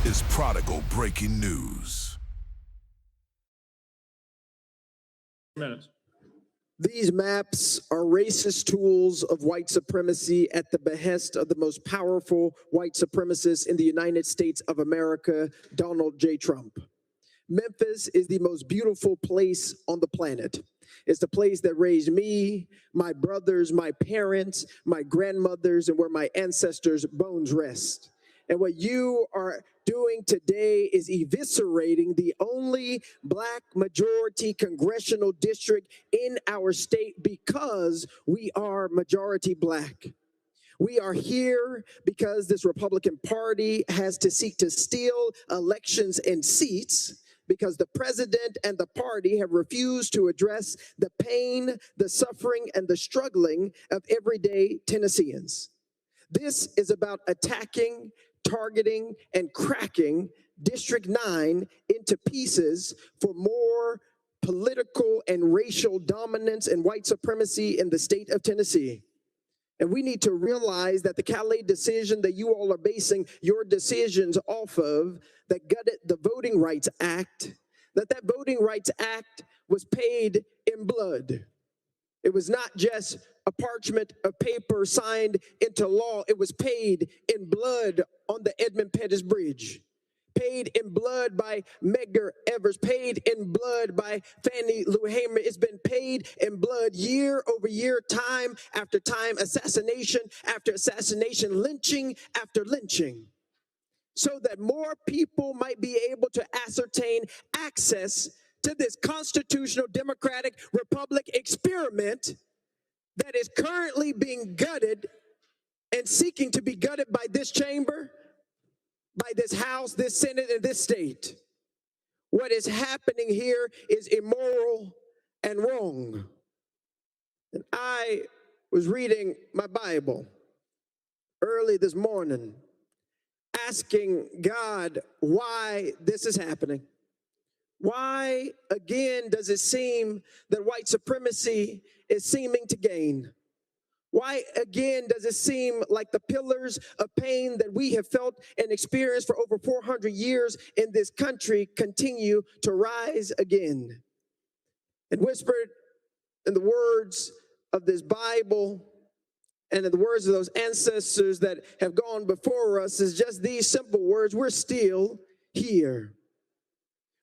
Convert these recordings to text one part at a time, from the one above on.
is Prodigal Breaking News. Minutes. These maps are racist tools of white supremacy at the behest of the most powerful white supremacist in the United States of America, Donald J. Trump. Memphis is the most beautiful place on the planet. It's the place that raised me, my brothers, my parents, my grandmothers, and where my ancestors' bones rest. And what you are doing today is eviscerating the only Black majority congressional district in our state because we are majority Black. We are here because this Republican Party has to seek to steal elections and seats, because the president and the party have refused to address the pain, the suffering, and the struggling of everyday Tennesseans. This is about attacking, targeting, and cracking District 9 into pieces for more political and racial dominance and white supremacy in the state of Tennessee. And we need to realize that the Callais decision that you all are basing your decisions off of, that gutted the Voting Rights Act, that Voting Rights Act was paid in blood. It was not just a parchment of paper signed into law. It was paid in blood on the Edmund Pettus Bridge, paid in blood by Medgar Evers, paid in blood by Fannie Lou Hamer. It's been paid in blood year over year, time after time, assassination after assassination, lynching after lynching, so that more people might be able to ascertain access to this constitutional democratic republic experiment that is currently being gutted and seeking to be gutted by this chamber, by this House, this Senate, and this state. What is happening here is immoral and wrong. And I was reading my Bible early this morning, asking God why this is happening. Why, again, does it seem that white supremacy is seeming to gain? Why, again, does it seem like the pillars of pain that we have felt and experienced for over 400 years in this country continue to rise again? And whispered in the words of this Bible and in the words of those ancestors that have gone before us is just these simple words: we're still here.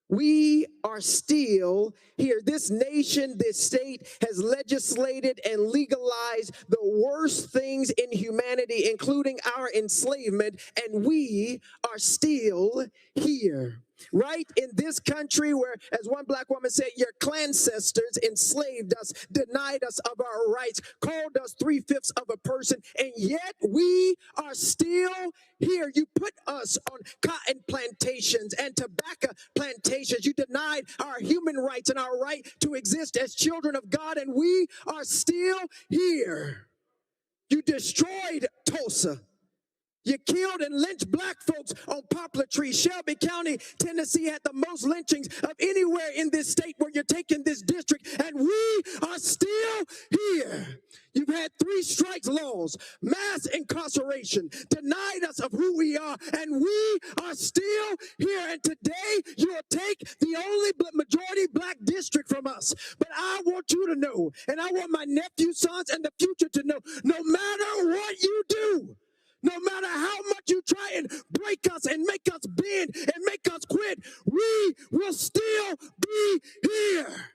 We are still here. This nation, this state has legislated and legalized the worst things in humanity, including our enslavement, and we are still here. Right in this country where, as one Black woman said, your ancestors enslaved us, denied us of our rights, called us 3/5 of a person, and yet we are still here. You put us on cotton plantations and tobacco plantations. You denied our human rights and our right to exist as children of God, and we are still here. You destroyed Tulsa. You killed and lynched Black folks on poplar trees. Shelby County, Tennessee had the most lynchings of anywhere in this state where you're taking this district, and we are still here. You've had 3 strikes laws, mass incarceration, denied us of who we are, and we are still here. And today you'll take the only majority Black district from us. But I want you to know, and I want my nephew, sons, and the future to know, no matter what you do, no matter how much you try and break us and make us bend and make us quit, we will still be here.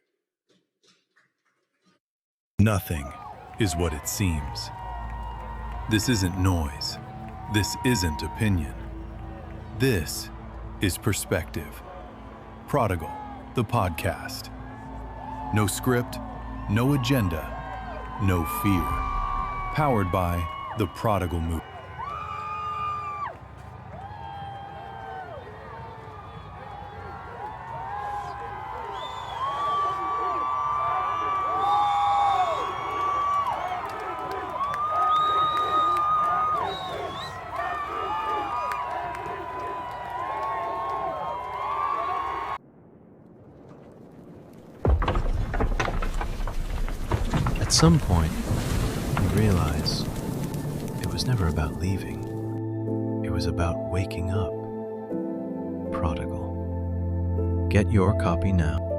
Nothing is what it seems. This isn't noise. This isn't opinion. This is perspective. Prodigal, the podcast. No script, no agenda, no fear. Powered by the Prodigal Movement. At some point, you realize it was never about leaving. It was about waking up. Prodigal. Get your copy now.